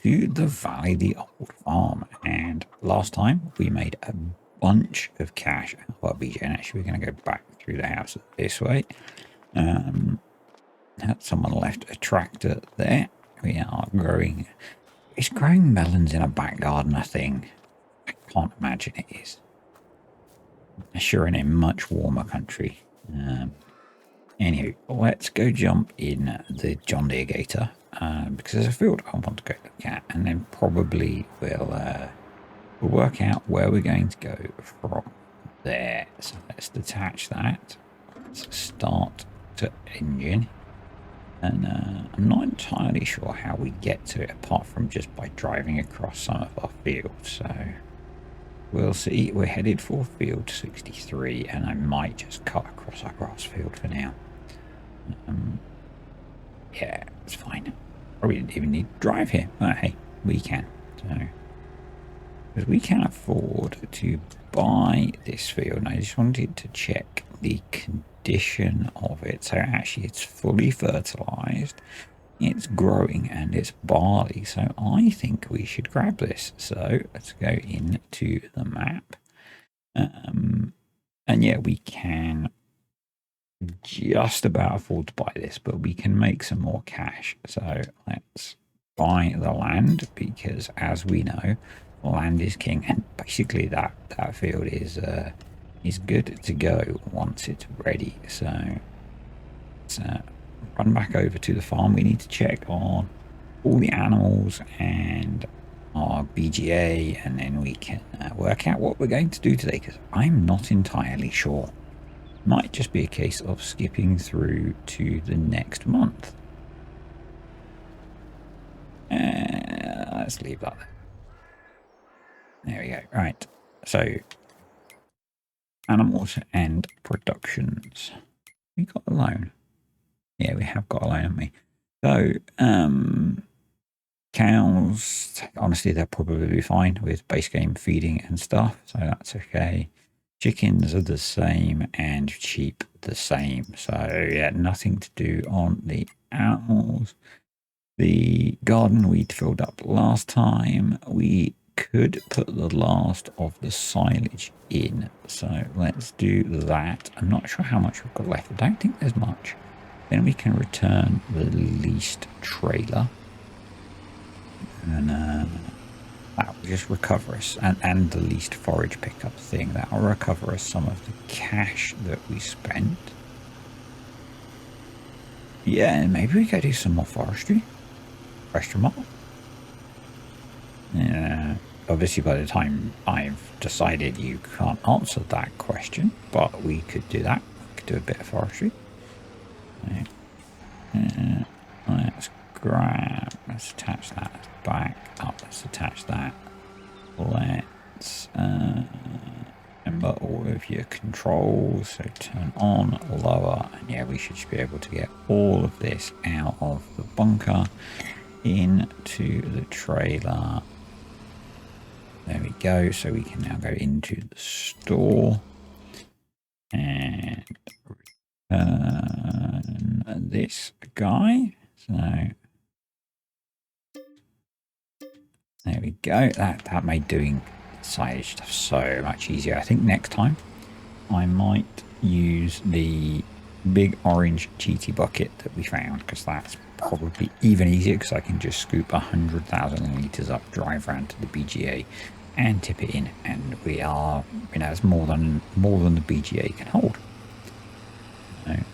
to the Valley, the old farm. And last time we made a bunch of cash out of our BJ. And actually, we're going to go back through the house this way. Someone left a tractor there. We are growing. It's growing melons in a back garden, I think. I can't imagine it is. Sure, in a much warmer country. Anyway, let's go jump in the John Deere Gator. Because there's a field I want to go look at, and then probably we'll work out where we're going to go from there. So let's detach that. Let's start to engine. And I'm not entirely sure how we get to it apart from just by driving across some of our fields. So we'll see. We're headed for field 63, and I might just cut across our grass field for now. Yeah, it's fine. Probably didn't even need to drive here. But hey, we can. So, because we can afford to buy this field, and I just wanted to check the condition of it. So actually, it's fully fertilized, it's growing, and it's barley. So I think we should grab this. So let's go into the map, and yeah, we can just about afford to buy this, but we can make some more cash. So let's buy the land, because as we know, land is king, and basically that field is good to go once it's ready. So let's run back over to the farm. We need to check on all the animals and our BGA, and then we can work out what we're going to do today, because I'm not entirely sure. Might just be a case of skipping through to the next month. Let's leave that there. There we go. Right. So, animals and productions. We got a loan. Yeah, we have got a loan, haven't we? So, cows, honestly, they'll probably be fine with base game feeding and stuff. So that's okay. Chickens are the same, and sheep the same. So yeah, nothing to do on the animals. The garden we'd filled up last time. We could put the last of the silage in. So let's do that. I'm not sure how much we've got left. I don't think there's much. Then we can return the leased trailer. And that will just recover us, and the least forage pickup thing, that will recover us some of the cash that we spent. Yeah, and maybe we could do some more forestry. Question mark. Yeah, obviously by the time I've decided, you can't answer that question, but we could do that. We could do a bit of forestry. Let's attach that back up. Let's attach that. Let's remember all of your controls. So turn on, lower, and yeah, we should be able to get all of this out of the bunker into the trailer. There we go. So we can now go into the store and return this guy. So there we go. That made doing silage stuff so much easier. I think next time I might use the big orange cheaty bucket that we found, because that's probably even easier, because I can just scoop 100,000 litres up, drive around to the BGA and tip it in, and we are, it's more than the BGA can hold.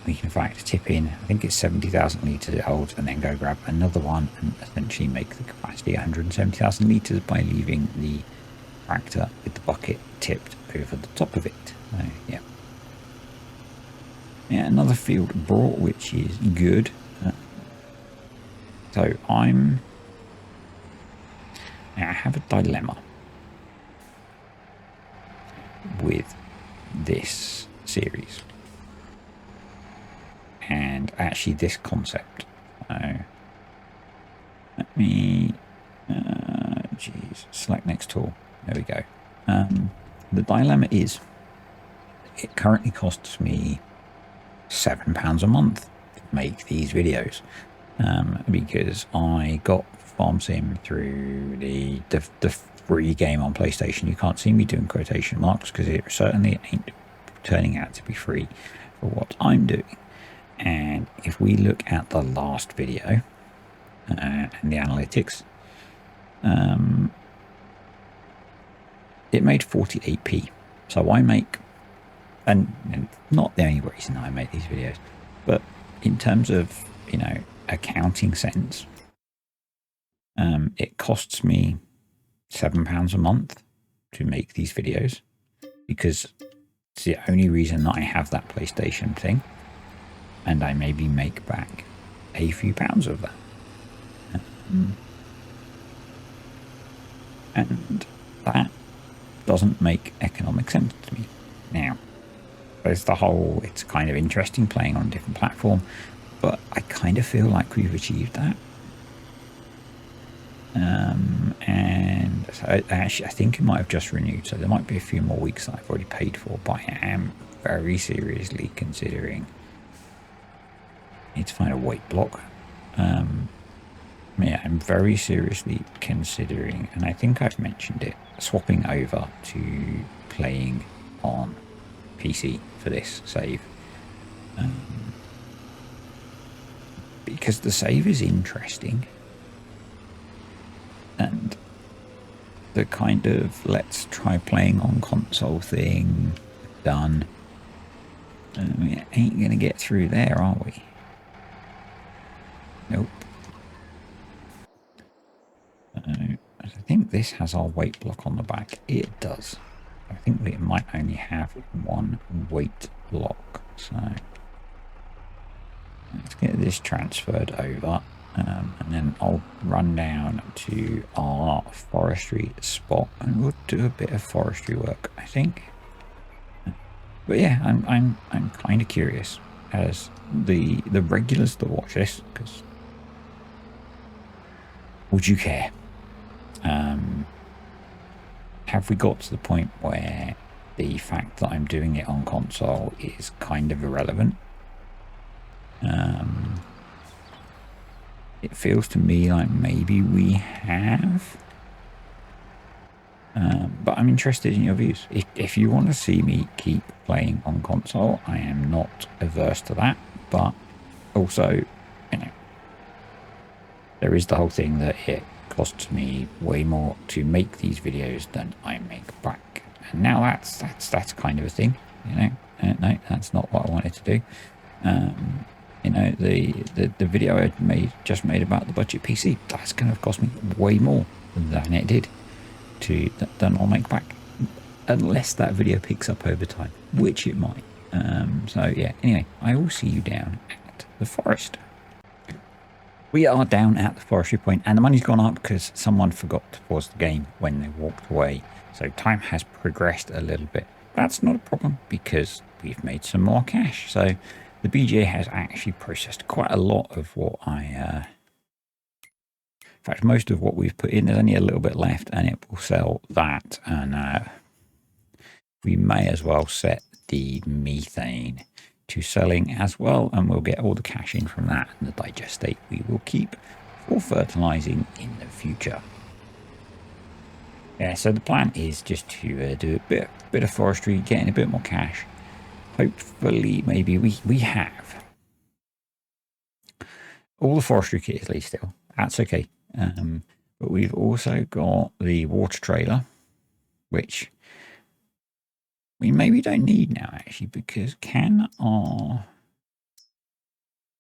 We can in fact tip in, I think it's 70,000 litres it holds, and then go grab another one and essentially make the capacity 170,000 litres by leaving the tractor with the bucket tipped over the top of it. So, yeah. Yeah, another field brought, which is good. So I have a dilemma with this series. And actually this concept. So let me select next tool. There we go. The dilemma is, it currently costs me £7 a month to make these videos, because I got farm sim through the free game on PlayStation. You can't see me doing quotation marks because it certainly ain't turning out to be free for what I'm doing. And if we look at the last video and the analytics, it made 48p. So I make, and not the only reason I make these videos, but in terms of, you know, accounting sense, it costs me £7 a month to make these videos because it's the only reason that I have that PlayStation thing, and I maybe make back a few pounds of that. And that doesn't make economic sense to me. Now, there's the whole, it's kind of interesting playing on a different platform, but I kind of feel like we've achieved that. And so actually, I think it might have just renewed, so there might be a few more weeks that I've already paid for, but I am very seriously considering, I need to find a weight block. Yeah, I'm very seriously considering, and I think I've mentioned it, swapping over to playing on PC for this save. Because the save is interesting, and the kind of let's try playing on console thing done. We ain't gonna get through there, are we? Nope. I think this has our weight block on the back. It does. I think that it might only have one weight block. So let's get this transferred over. And then I'll run down to our forestry spot and we'll do a bit of forestry work, I think. But yeah, I'm kind of curious as the regulars that watch this, because would you care? Have we got to the point where the fact that I'm doing it on console is kind of irrelevant? It feels to me like maybe we have. But I'm interested in your views. If you want to see me keep playing on console, I am not averse to that. But also, you know, there is the whole thing that it costs me way more to make these videos than I make back. And now that's kind of a thing, you know. No, that's not what I wanted to do. You know, the video I just made about the budget PC, that's going to have cost me way more than it did than I'll make back, unless that video picks up over time, which it might. So yeah, anyway, I will see you down at the forest. We are down at the forestry point, and the money's gone up because someone forgot to pause the game when they walked away. So time has progressed a little bit. That's not a problem because we've made some more cash. So the BJ has actually processed quite a lot of what in fact, most of what we've put in. There's only a little bit left, and it will sell that. And we may as well set the methane to selling as well, and we'll get all the cash in from that, and the digestate we will keep for fertilizing in the future. Yeah, so the plan is just to do a bit of forestry, getting a bit more cash. Hopefully, maybe we have all the forestry kit is least still. That's okay. But we've also got the water trailer, which we maybe don't need now actually, because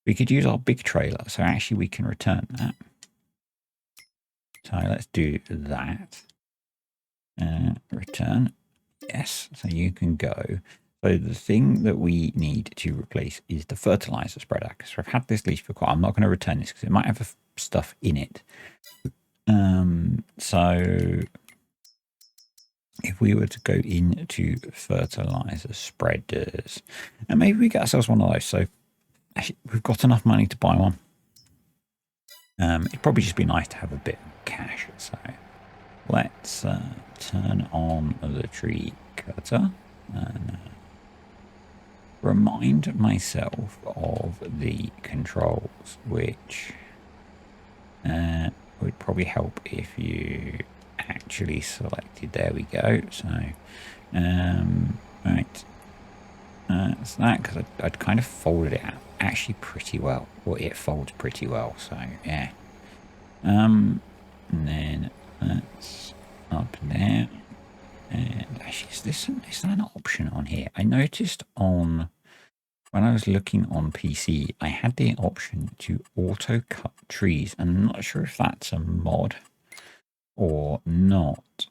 we could use our big trailer, so actually we can return that. So let's do that. Return, yes, so you can go. So the thing that we need to replace is the fertilizer spreader, because I've had this leash for quite. I'm not going to return this because it might have stuff in it. So if we were to go into fertilizer spreaders, and maybe we get ourselves one of those. So actually, we've got enough money to buy one. It'd probably just be nice to have a bit of cash. So let's turn on the tree cutter and remind myself of the controls, which would probably help if you actually selected. There we go. So, right. That's that, because I'd kind of folded it out actually pretty well. Well, it folds pretty well. So, yeah. And then that's up there. And actually, is there an option on here? I noticed when I was looking on PC, I had the option to auto cut trees. And I'm not sure if that's a mod or not.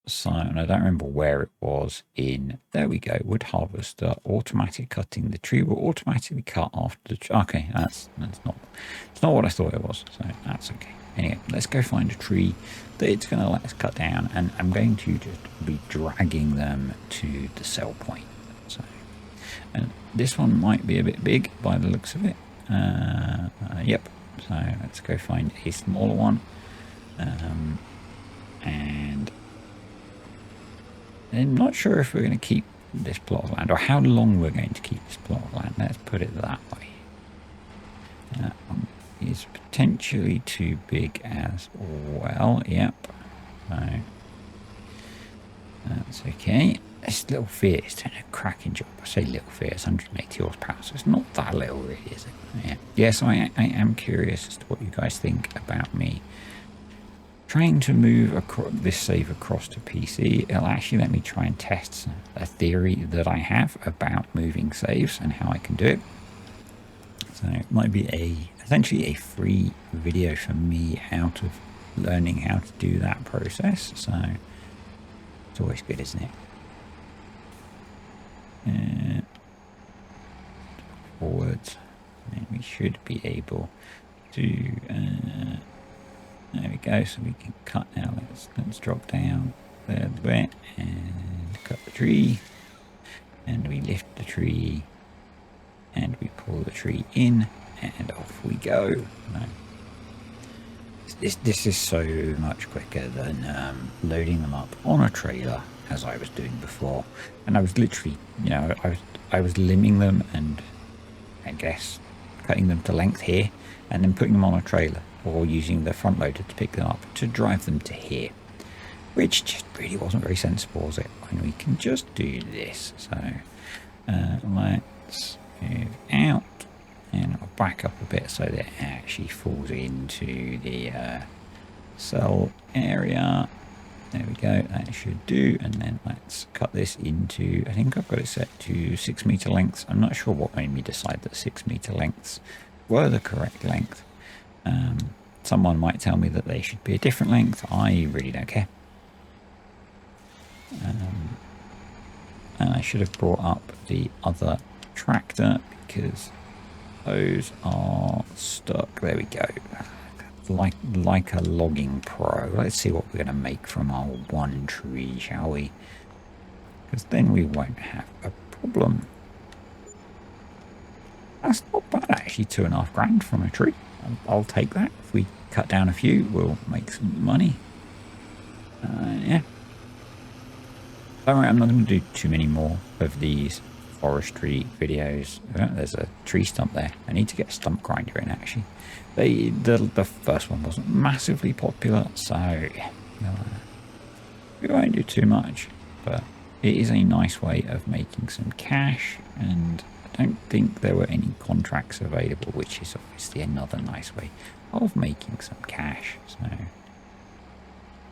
So, and I don't remember where it was in. There we go. Wood harvester, automatic cutting. The tree will automatically cut after the. Okay, it's not what I thought it was. So that's okay. Anyway, let's go find a tree that it's going to let us cut down, and I'm going to just be dragging them to the sell point. So, and this one might be a bit big by the looks of it. Yep. So let's go find a smaller one, and I'm not sure if we're going to keep this plot of land, or how long we're going to keep this plot of land. Let's put it that way. That one is potentially too big as well. Yep. So that's okay. This little Fiat is doing a cracking job. I say little Fiat, it's 180 horsepower, so it's not that little really, is it? Yeah. Yeah, so I am curious as to what you guys think about me trying to move this save across to PC. It'll actually let me try and test a theory that I have about moving saves and how I can do it. So it might be essentially a free video for me out of learning how to do that process. So it's always good, isn't it? Forwards, and we should be able to. There we go. So we can cut now. Let's drop down there a bit and cut the tree, and we lift the tree, and we pull the tree in, and off we go. This is so much quicker than loading them up on a trailer, as I was doing before. And I was literally, I was limbing them and I guess cutting them to length here, and then putting them on a trailer, or using the front loader to pick them up to drive them to here, which just really wasn't very sensible, was it? When we can just do this. So let's move out, and I'll back up a bit so that it actually falls into the cell area. There we go, that should do. And then let's cut this into, I think I've got it set to 6 meter lengths. I'm not sure what made me decide that 6 meter lengths were the correct length. Someone might tell me that they should be a different length. I really don't care. And I should have brought up the other tractor because those are stuck. There we go. Like a logging pro. Let's see what we're going to make from our one tree, shall we? Because then we won't have a problem. That's not bad actually, 2.5 grand from a tree. I'll take that. If we cut down a few, we'll make some money. Yeah. Don't worry, I'm not going to do too many more of these forestry videos. There's a tree stump there. I need to get a stump grinder in actually. The first one wasn't massively popular, so we won't do too much, but it is a nice way of making some cash, and I don't think there were any contracts available, which is obviously another nice way of making some cash, so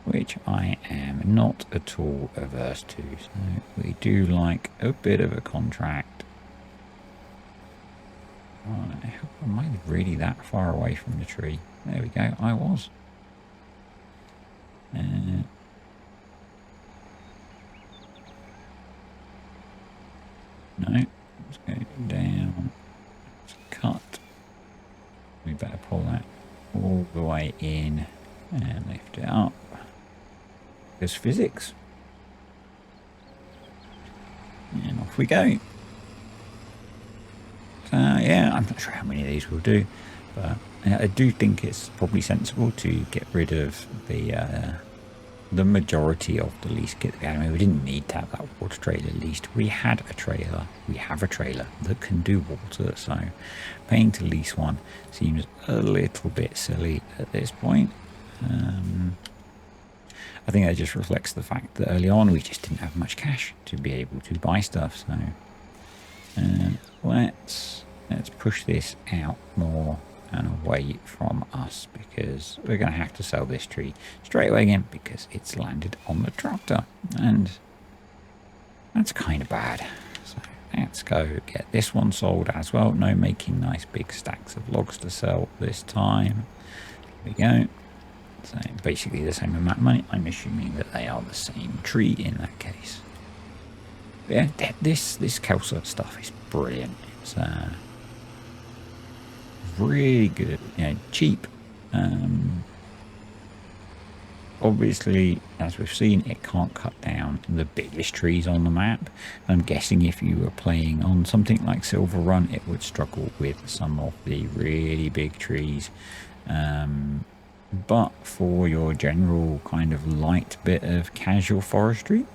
which I am not at all averse to. So we do like a bit of a contract. Am I really that far away from the tree? There we go, I was. No, let's go down, let's cut. We better pull that all the way in and lift it up. There's physics. And off we go. Yeah, I'm not sure how many of these we'll do, but I do think it's probably sensible to get rid of the majority of the lease kit. I mean, we didn't need to have that water trailer leased. We had a trailer. We have a trailer that can do water, so paying to lease one seems a little bit silly at this point. I think that just reflects the fact that early on we just didn't have much cash to be able to buy stuff. So let's push this out more and away from us, because we're going to have to sell this tree straight away again because it's landed on the tractor, and that's kind of bad. So let's go get this one sold as well. No making nice big stacks of logs to sell this time. There we go. So basically the same amount of money. I'm assuming that they are the same tree in that case. But yeah, this Kelsa stuff is brilliant. It's really good, you know, cheap. Obviously, as we've seen, it can't cut down the biggest trees on the map. I'm guessing if you were playing on something like Silver Run, it would struggle with some of the really big trees. But for your general kind of light bit of casual forestry,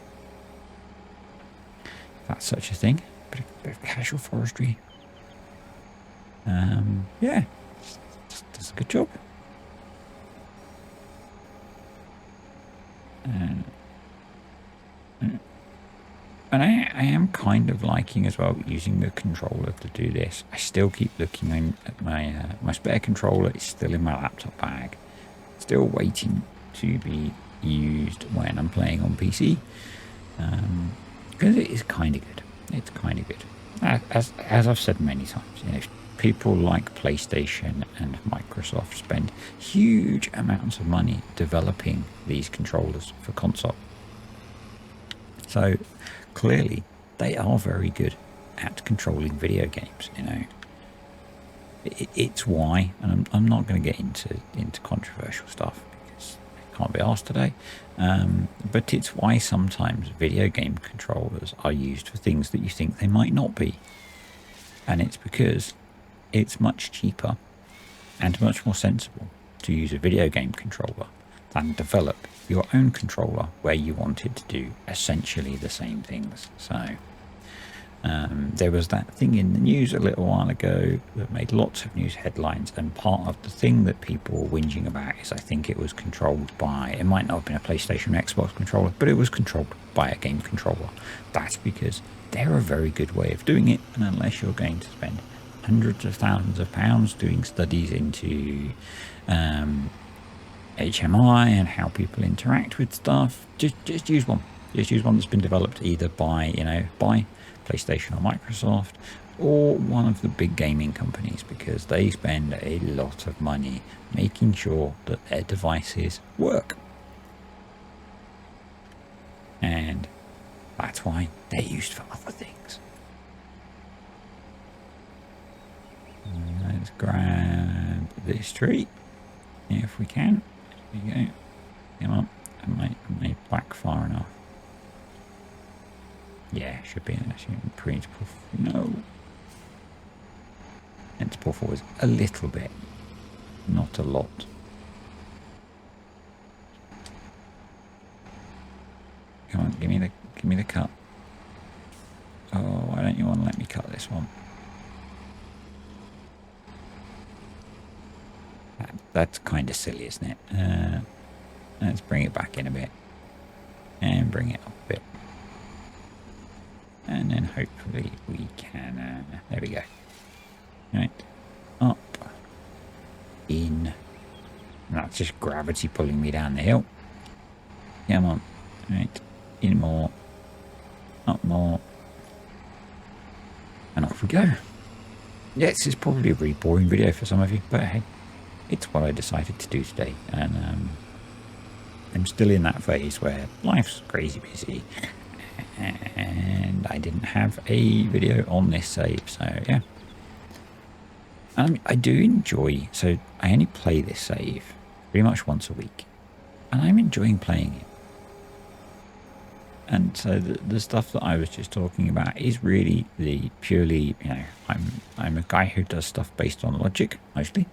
if that's such a thing, bit of casual forestry, yeah, does a good job. And I am kind of liking as well using the controller to do this. I still keep looking at my spare controller. It's still in my laptop bag, still waiting to be used when I'm playing on PC, because it is kind of good. It's kind of good. As I've said many times, you know, people like PlayStation and Microsoft spend huge amounts of money developing these controllers for console. So clearly they are very good at controlling video games, you know. It's why, and I'm not going to get into controversial stuff because I can't be asked today, but it's why sometimes video game controllers are used for things that you think they might not be. And it's because it's much cheaper and much more sensible to use a video game controller than develop your own controller where you wanted to do essentially the same things. So there was that thing in the news a little while ago that made lots of news headlines, and part of the thing that people were whinging about is I think it was controlled by, it might not have been a PlayStation or Xbox controller, but it was controlled by a game controller. That's because they're a very good way of doing it, and unless you're going to spend hundreds of thousands of pounds doing studies into HMI and how people interact with stuff, just use one. Just use one that's been developed either by, you know, by PlayStation or Microsoft or one of the big gaming companies, because they spend a lot of money making sure that their devices work. And that's why they're used for other things. Let's grab this tree if we can. There we go. Come on. Am I back far enough? Yeah, should be. Pretty to pull. No. And to pull forward a little bit, not a lot. Come on, give me the cut. Oh, why don't you want to let me cut this one? That's kind of silly, isn't it? Let's bring it back in a bit and bring it up a bit, and then hopefully we can. There we go. Right, up, in. And that's just gravity pulling me down the hill. Come on, right, in more, up more, and off we go. Yeah, this is probably a really boring video for some of you, but hey, it's what I decided to do today, and I'm still in that phase where life's crazy busy, and I didn't have a video on this save, so yeah. I do enjoy, so I only play this save pretty much once a week, and I'm enjoying playing it. And so the stuff that I was just talking about is really the purely, you know, I'm a guy who does stuff based on logic mostly.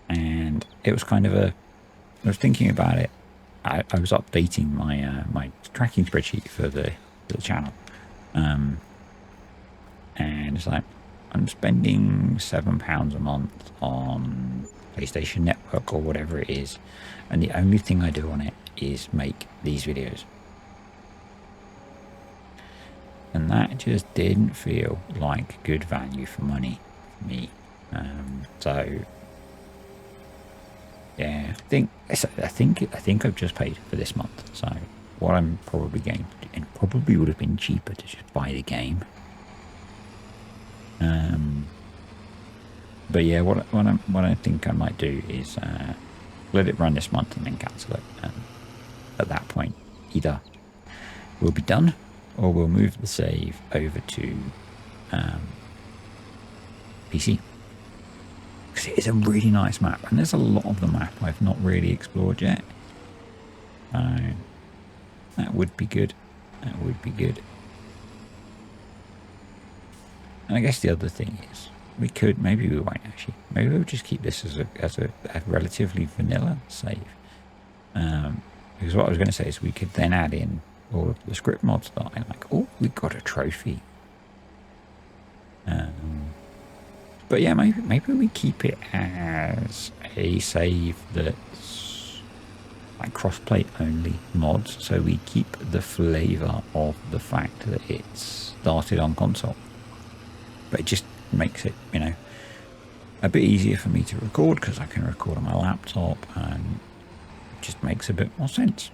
And it was kind of I was thinking about it. I was updating my my tracking spreadsheet for the channel, and it's like I'm spending £7 a month on PlayStation Network. artwork or whatever it is, and the only thing I do on it is make these videos. And that just didn't feel like good value for money for me. So yeah, I think I've just paid for this month. So what I'm probably going to do, and probably would have been cheaper to just buy the game. But yeah, what I think I might do is let it run this month and then cancel it. And at that point, either we'll be done or we'll move the save over to PC. Because it is a really nice map, and there's a lot of the map I've not really explored yet. So that would be good. That would be good. And I guess the other thing is, maybe we won't actually. Maybe we'll just keep this as a relatively vanilla save. Because what I was going to say is we could then add in all of the script mods that I like. Oh, we got a trophy. But yeah, maybe we keep it as a save that's like crossplay only mods, so we keep the flavour of the fact that it's started on console. But it just makes it, you know, a bit easier for me to record because I can record on my laptop, and it just makes a bit more sense,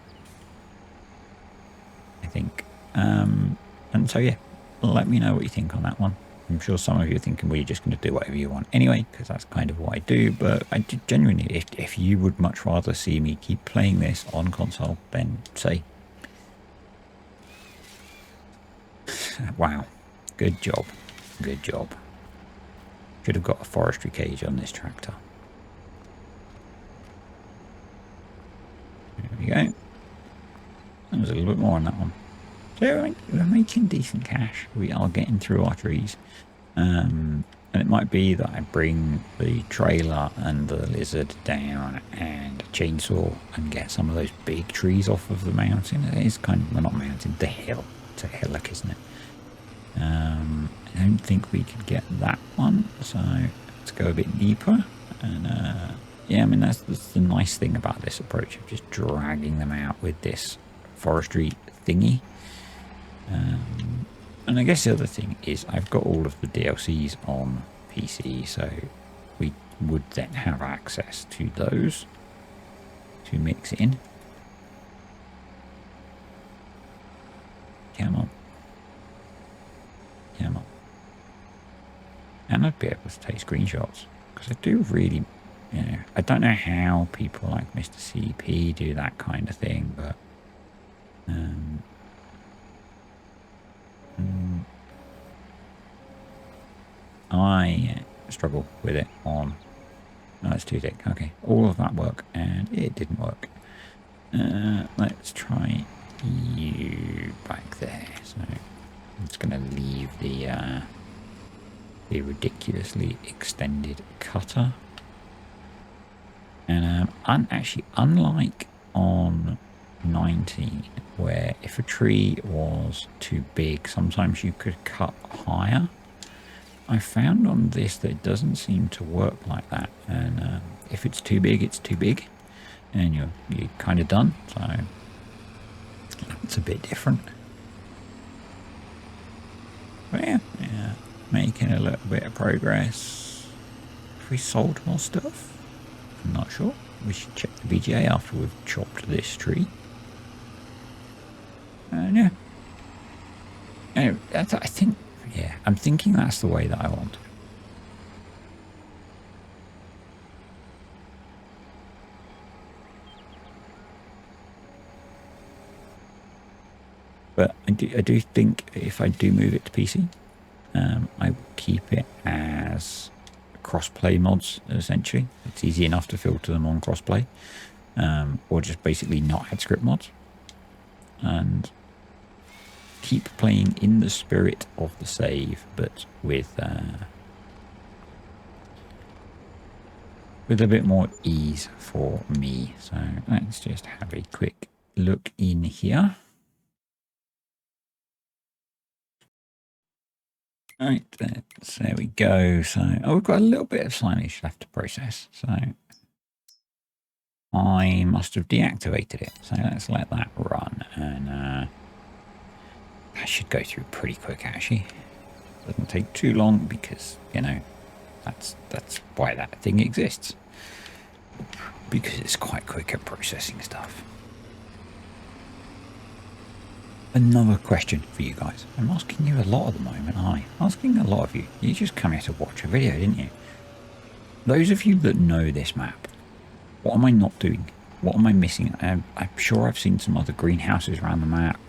I think. And so yeah, let me know what you think on that one. I'm sure some of you are thinking, well, you're just going to do whatever you want anyway, because that's kind of what I do. But I genuinely, if you would much rather see me keep playing this on console, then say. Wow, good job, good job. Should have got a forestry cage on this tractor. There we go. There was a little bit more on that one. So we're making decent cash. We are getting through our trees. And it might be that I bring the trailer and the lizard down and a chainsaw and get some of those big trees off of the mountain. It is kind of, well, not mountain, the hill. It's a hillock, isn't it? I don't think we could get that one, so let's go a bit deeper. And yeah, I mean, that's the nice thing about this approach of just dragging them out with this forestry thingy. And I guess the other thing is I've got all of the DLCs on PC, so we would then have access to those to mix in. Come on. Come on. And I'd be able to take screenshots, because I do really, you know, I don't know how people like Mr. CP do that kind of thing, but I struggle with it on... No, it's too thick. Okay, all of that work, and it didn't work. Let's try you back there. So I'm just going to leave the ridiculously extended cutter. And actually, unlike on 19, where if a tree was too big, sometimes you could cut higher, I found on this that it doesn't seem to work like that. And if it's too big, it's too big, and you're kind of done. So it's a bit different. But yeah, making a little bit of progress. Have we sold more stuff? I'm not sure. We should check the BGA after we've chopped this tree. Yeah. Anyway, I think, yeah, I'm thinking that's the way that I want. But I do think if I do move it to PC, I will keep it as cross-play mods, essentially. It's easy enough to filter them on cross-play, or just basically not add script mods. And keep playing in the spirit of the save, but with a bit more ease for me. So let's just have a quick look in here. Right, there we go. So, we've got a little bit of signage left to process. So I must have deactivated it. So let's let that run, and that should go through pretty quick actually. Doesn't take too long because, you know, that's why that thing exists, because it's quite quick at processing stuff. Another question for you guys. I'm asking you a lot at the moment, aren't I? Asking a lot of you. You just come here to watch a video, didn't you? Those of you that know this map, what am I not doing? What am I missing? I'm sure I've seen some other greenhouses around the map.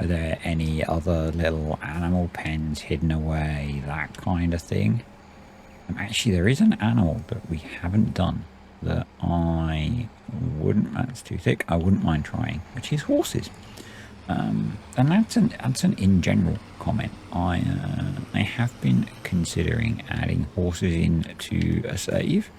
Are there any other little animal pens hidden away? That kind of thing. Actually, there is an animal that we haven't done that I wouldn't, that's too thick, I wouldn't mind trying, which is horses. And that's an in general comment. I have been considering adding horses into a save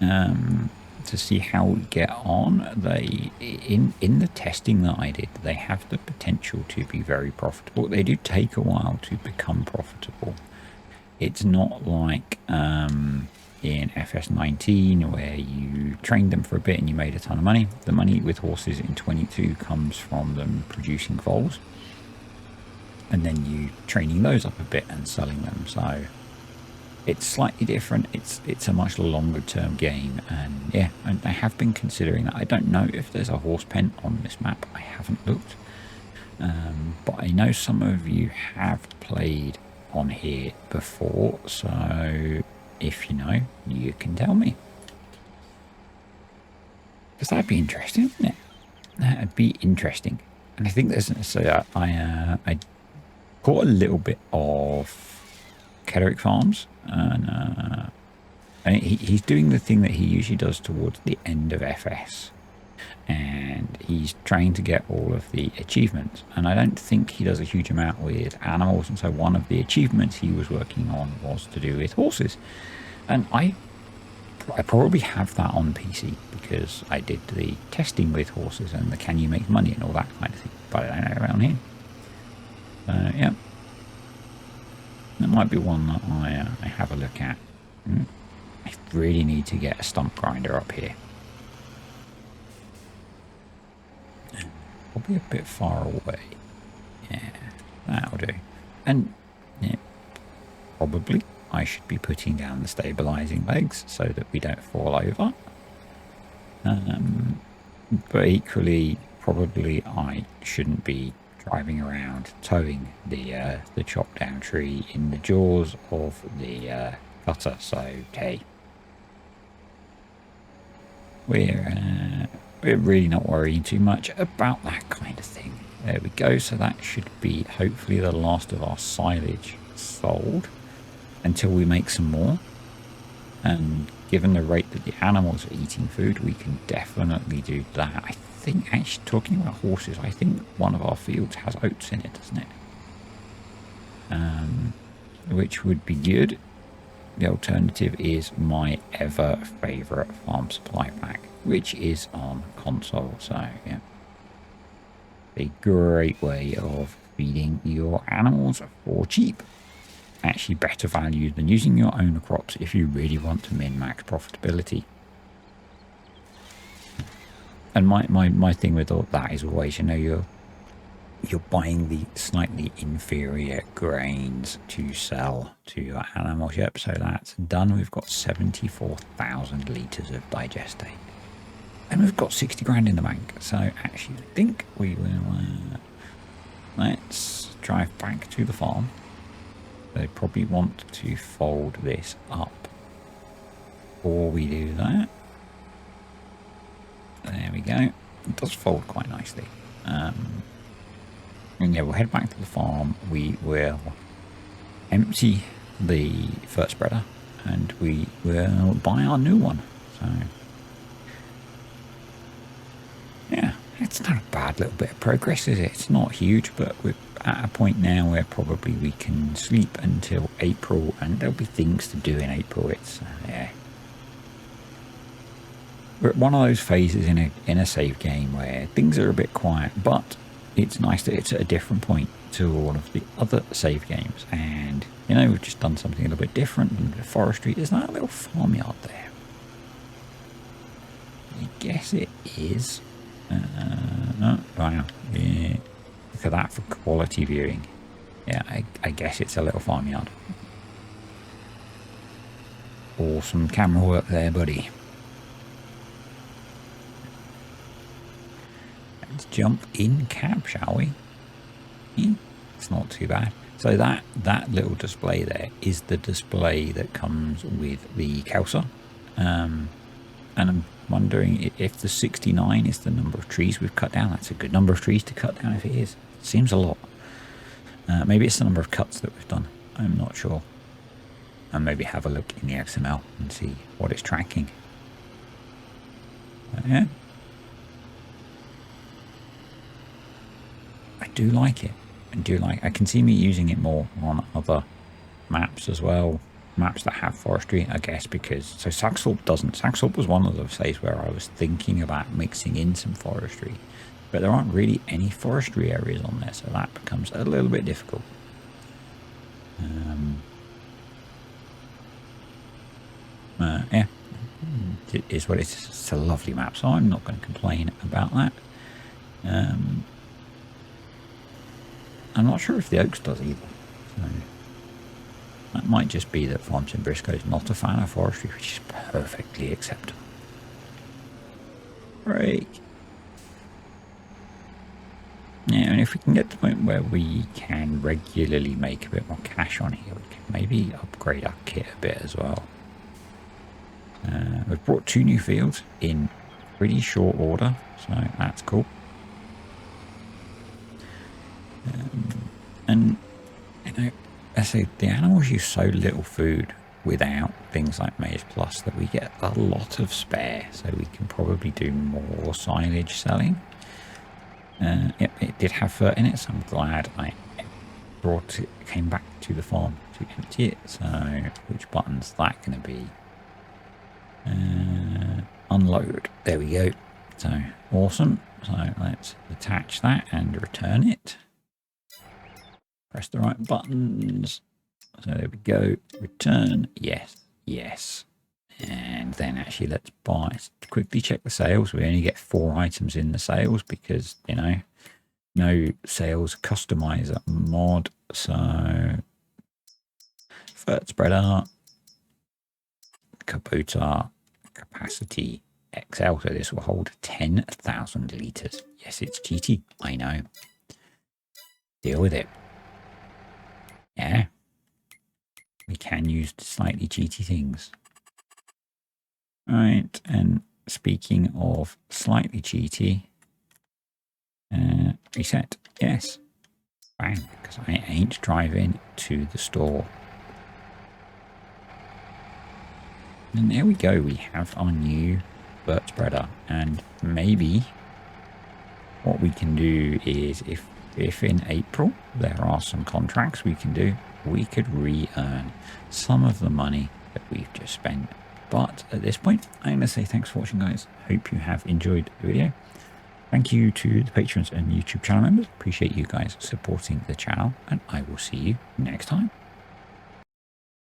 to see how we get on. They in the testing that I did, they have the potential to be very profitable. They do take a while to become profitable. It's not like in FS19 where you trained them for a bit and you made a ton of money. The money with horses in 22 comes from them producing foals, and then you training those up a bit and selling them. So it's slightly different. It's a much longer term game, and yeah, I have been considering that. I don't know if there's a horse pen on this map. I haven't looked, but I know some of you have played on here before, so if you know, you can tell me, because that'd be interesting, wouldn't it? That'd be interesting. And I think there's, so I caught a little bit of Kederick Farms, and he's doing the thing that he usually does towards the end of FS, and he's trying to get all of the achievements, and I don't think he does a huge amount with animals. And so one of the achievements he was working on was to do with horses, and I probably have that on PC because I did the testing with horses and the can you make money and all that kind of thing, but I don't know around here. Yeah, that might be one that I have a look at. I really need to get a stump grinder up here. Probably a bit far away. Yeah, that'll do. And yeah, probably I should be putting down the stabilizing legs so that we don't fall over. But equally, probably I shouldn't be driving around towing the chopped down tree in the jaws of the cutter. So hey, we're really not worrying too much about that kind of thing. There we go. So that should be hopefully the last of our silage sold until we make some more. And given the rate that the animals are eating food, we can definitely do that. I think, actually, talking about horses, I think one of our fields has oats in it, doesn't it? Which would be good. The alternative is my ever favourite farm supply pack, which is on console. So yeah, a great way of feeding your animals for cheap. Actually better value than using your own crops if you really want to min-max profitability. And my thing with all that is always, you know, you're buying the slightly inferior grains to sell to your animals. Yep, so that's done. We've got 74,000 litres of digestate. And we've got 60 grand in the bank. So actually I think we will, let's drive back to the farm. They probably want to fold this up before we do that. There we go. It does fold quite nicely. And yeah, we'll head back to the farm. We will empty the fert spreader and we will buy our new one. So yeah, it's not a bad little bit of progress, is it? It's not huge, but we're at a point now where probably we can sleep until April, and there'll be things to do in April. It's yeah, we're at one of those phases in a save game where things are a bit quiet, but it's nice that it's at a different point to all of the other save games. And you know, we've just done something a little bit different than the forestry. There's that little farmyard there. I guess it is. Oh, wow. Yeah. Look at that for quality viewing. Yeah, I guess it's a little farmyard. Awesome camera work there, buddy. Let's jump in cab, shall we? It's not too bad. So that little display there is the display that comes with the Kelsa. And I'm wondering if the 69 is the number of trees we've cut down. That's a good number of trees to cut down if it is. It seems a lot. Maybe it's the number of cuts that we've done. I'm not sure. And maybe have a look in the XML and see what it's tracking. Yeah. I do like it. I can see me using it more on other maps as well. Maps that have forestry, I guess, because so Saxthorpe doesn't. Saxthorpe was one of those places where I was thinking about mixing in some forestry, but there aren't really any forestry areas on there, so that becomes a little bit difficult. Yeah, it is what it is. It's a lovely map, so I'm not going to complain about that. I'm not sure if the Oaks does either. So that might just be that Farms in Briscoe is not a fan of forestry, which is perfectly acceptable. Right. Yeah, and if we can get to the point where we can regularly make a bit more cash on here, we can maybe upgrade our kit a bit as well. We've brought 2 new fields in pretty short order, so that's cool. And you know, I say the animals use so little food without things like Maize Plus that we get a lot of spare, so we can probably do more silage selling. It did have fur in it, so I'm glad I came back to the farm to empty it. So which button's that going to be? Unload. There we go. So awesome. So let's attach that and return it. Press the right buttons. So there we go. Return. Yes. Yes. And then actually let's quickly check the sales. We only get 4 items in the sales because, you know, no sales customizer mod. So Fert spreader, Kubota, capacity XL. So this will hold 10,000 litres. Yes, it's GT. I know. Deal with it. Yeah. We can use slightly GT things. Right, and speaking of slightly GT, reset, yes, bang, because I ain't driving to the store. And there we go, we have our new bird spreader, and maybe what we can do is if in April there are some contracts we can do, we could re-earn some of the money that we've just spent. But at this point, I'm going to say thanks for watching, guys. Hope you have enjoyed the video. Thank you to the patrons and YouTube channel members. Appreciate you guys supporting the channel, and I will see you next time.